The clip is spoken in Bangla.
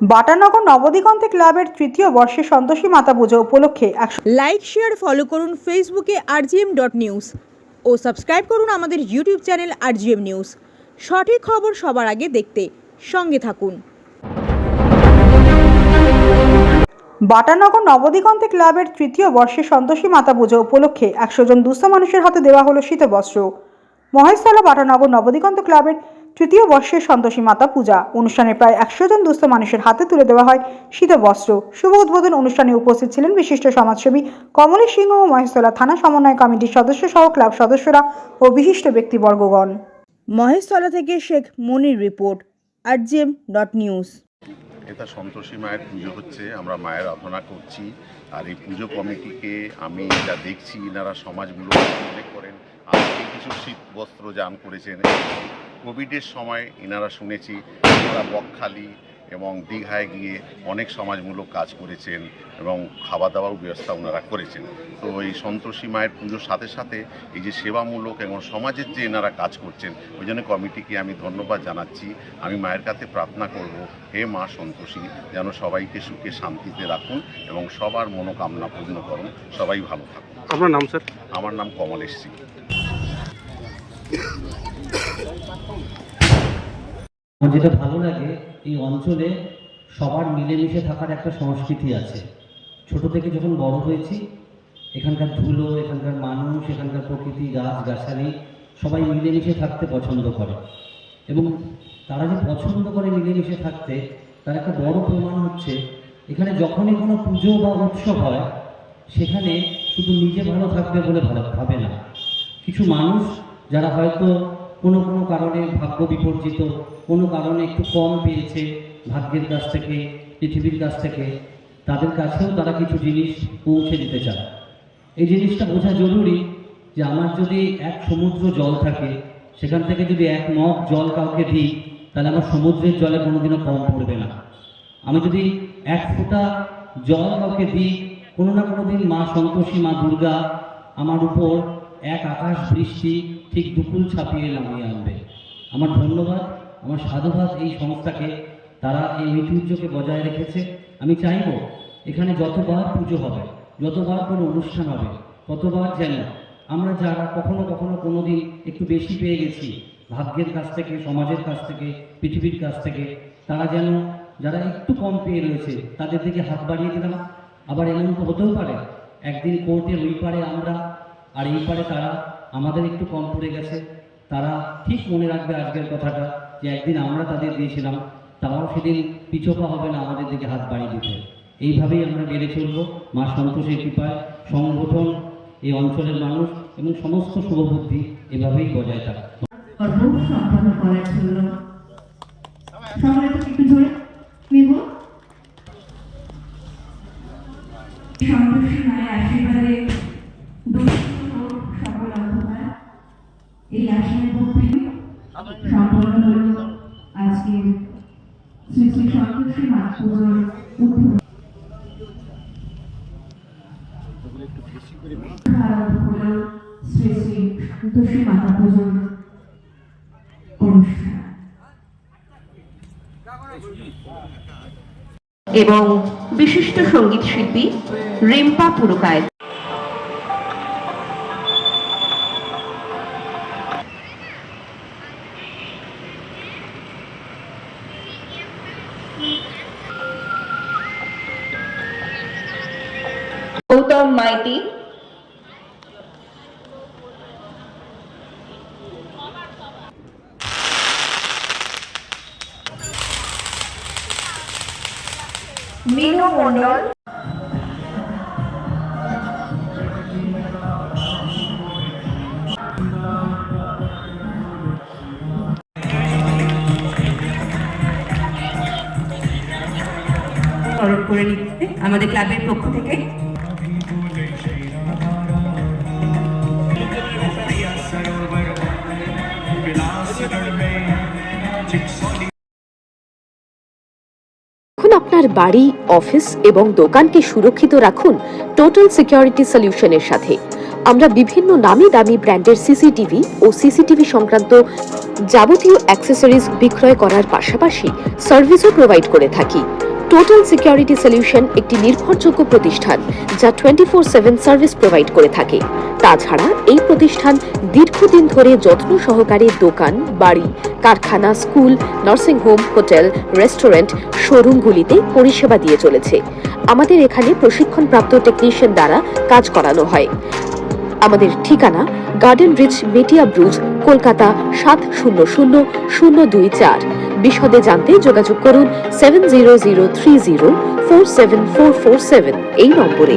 বাটানগর নবদিগন্তে ক্লাবের তৃতীয় বর্ষে সন্তোষী মাতা পুজো উপলক্ষে লাইক শেয়ার ফলো করুন ফেসবুকে rgm.news ও সাবস্ক্রাইব করুন আমাদের ইউটিউব চ্যানেল rgm নিউজ। সঠিক খবর সবার আগে দেখতে সঙ্গে থাকুন। বাটানগর নবদিগন্তে ক্লাবের তৃতীয় বর্ষে সন্তোষী মাতা পুজো উপলক্ষে 100 জন দুস্থ মানুষের হাতে দেওয়া হলো শীতবস্ত্র। মহেশতলা বাটানগর নবদিগন্ত ক্লাবের তৃতীয় বর্ষের সন্তোষী মাতা পূজা অনুষ্ঠানে প্রায় 100 জন দুস্থ মানুষের হাতে তুলে দেওয়া হয় শীতবস্ত্র। শুভ উদ্বোধন অনুষ্ঠানে উপস্থিত ছিলেন বিশিষ্ট সমাজসেবী কমলেশ সিংহ ও মহেশতলা থানা সমন্বয় কমিটির সদস্য সহ ক্লাব সদস্যরা ও বিশিষ্ট ব্যক্তিবর্গগণ। মহেশতলা থেকে শেখ মনির রিপোর্ট, rgm.news। এটা সন্তোষী মায়ের পুজো হচ্ছে, আমরা মায়ের আরাধনা করছি। আর এই পুজো কমিটিকে আমি যা দেখছি, এনারা সমাজগুলো উল্লেখ করেন, আজকে কিছু শীত বস্ত্র দান করেছেন। কোভিডের সময় এনারা শুনেছি ওরা বকখালি এবং দীঘায় গিয়ে অনেক সমাজমূলক কাজ করেছেন এবং খাওয়া দাওয়ার ব্যবস্থা ওনারা করেছেন। তো এই সন্তোষী মায়ের পুজোর সাথে সাথে এই যে সেবামূলক এবং সমাজের যে এনারা কাজ করছেন, ওই জন্য কমিটিকে আমি ধন্যবাদ জানাচ্ছি। আমি মায়ের কাছে প্রার্থনা করব, হে মা সন্তোষী, যেন সবাইকে সুখে শান্তিতে রাখুন এবং সবার মনোকামনা পূর্ণ করুন। সবাই ভালো থাকুন। আপনার নাম স্যার? আমার নাম কমলেশ সিং। আমার যেটা ভালো লাগে, এই অঞ্চলে সবার মিলেমিশে থাকার একটা সংস্কৃতি আছে। ছোট থেকে যখন বড় হয়েছি, এখানকার ধুলো, এখানকার মানুষ, এখানকার প্রকৃতি, গাছগাছালি সবাই মিলেমিশে থাকতে পছন্দ করে। এবং তারা যে পছন্দ করে মিলেমিশে থাকতে, তার একটা বড় প্রমাণ হচ্ছে এখানে যখনই কোনো পুজো বা উৎসব হয়, সেখানে শুধু নিজে ভালো থাকবে বলে ভাবে না। কিছু মানুষ যারা হয়তো কোনো কারণে ভাগ্য বিপর্জিত, কোনো কারণে একটু কম পেয়েছে ভাগ্যের কাছ থেকে, পৃথিবীর কাছ থেকে, তাদের কাছেও তারা কিছু জিনিস পৌঁছে দিতে চায়। এই জিনিসটা বোঝা জরুরি যে আমার যদি এক সমুদ্র জল থাকে, সেখান থেকে যদি এক মগ জল কাউকে দিই, তাহলে আমার সমুদ্রের জলে কোনোদিনও কম পড়বে না। আমি যদি এক ফোঁটা জল কাউকে দিই, কোনো না কোনো দিন মা সন্তোষী, মা দুর্গা আমার উপর এক আকাশ বৃষ্টি ঠিক দুকুল ছাপিয়ে নামিয়ে আনবে। আমার ধন্যবাদ, আমার সাধুবাদ এই সংস্থাকে, তারা এই ঐতিহ্যকে বজায় রেখেছে। আমি চাইব এখানে যতবার পুজো হবে, যতবার কোনো অনুষ্ঠান হবে, ততবার যেন আমরা যারা কখনো কোনো দিন একটু বেশি পেয়ে গেছি ভাগ্যের কাছ থেকে, সমাজের কাছ থেকে, পৃথিবীর কাছ থেকে, তারা যেন যারা একটু কম পেয়ে রয়েছে তাদের দিকে হাত বাড়িয়ে দিলাম। আবার এমন তো হতেও পারে একদিন কোর্টের ওই পারে আমরা আর এই পারে তারা, আমাদের একটু কম পড়ে গেছে, তারা ঠিক মনে রাখবে আজকের কথাটা যে একদিন আমরা তাদের দিয়েছিলাম, তারাও সেদিন পিছোপা হবে না আমাদের দিকে হাত বাড়িয়ে দিতে। এইভাবেই আমরা বেড়ে চলব মা সন্তোষীর কৃপায়। সংগঠন, এই অঞ্চলের মানুষ এবং সমস্ত শুভবুদ্ধি এভাবেই বজায় থাকে। সম্পন্ন করার জন্য একটু ধরে নেব। সন্তোষী মায়ের আশীর্বাদে সকল অন্ধকার এই আশায় ভক্তি সম্পন্ন হল আজকে শ্রী শ্রী সন্তোষী মা পুজোর উদ্বোধন। শ্রী শ্রী সন্তোষী মাতা পুজোর অনুষ্ঠান এবং বিশিষ্ট সঙ্গীত শিল্পী রিম্পা পুরকায়েত। গৌতম মাইতি, মিনু মন্ডল, করে নিচ্ছে আমাদের ক্লাবের পক্ষ থেকে। আপনার বাড়ি, অফিস এবং দোকানকে সুরক্ষিত রাখুন টোটাল সিকিউরিটি সলিউশনের সাথে। আমরা বিভিন্ন নামি দামি ব্র্যান্ডের সিসিটিভি ও সিসিটিভি সংক্রান্ত যাবতীয় অ্যাক্সেসরিজ বিক্রয় করার পাশাপাশি সার্ভিসও প্রোভাইড করে থাকি। টোটাল সিকিউরিটি সলিউশন একটি নির্ভরযোগ্য প্রতিষ্ঠান যা 24/7 সার্ভিস প্রোভাইড করে থাকে। তাছাড়া এই প্রতিষ্ঠান দীর্ঘদিন ধরে যত্ন সহকারে দোকান, বাড়ি, কারখানা, school, nursing home, hotel, restaurant, শোরুমগুলিতে পরিষেবা দিয়ে চলেছে। আমাদের এখানে প্রশিক্ষণপ্রাপ্ত টেকনিশিয়ান দ্বারা কাজ করানো হয়। আমাদের ঠিকানা গার্ডেন রিচ, মেটিয়া ব্রুজ, কলকাতা 700024। বিশদে জানতে যোগাযোগ করুন 7003047447 এই নম্বরে।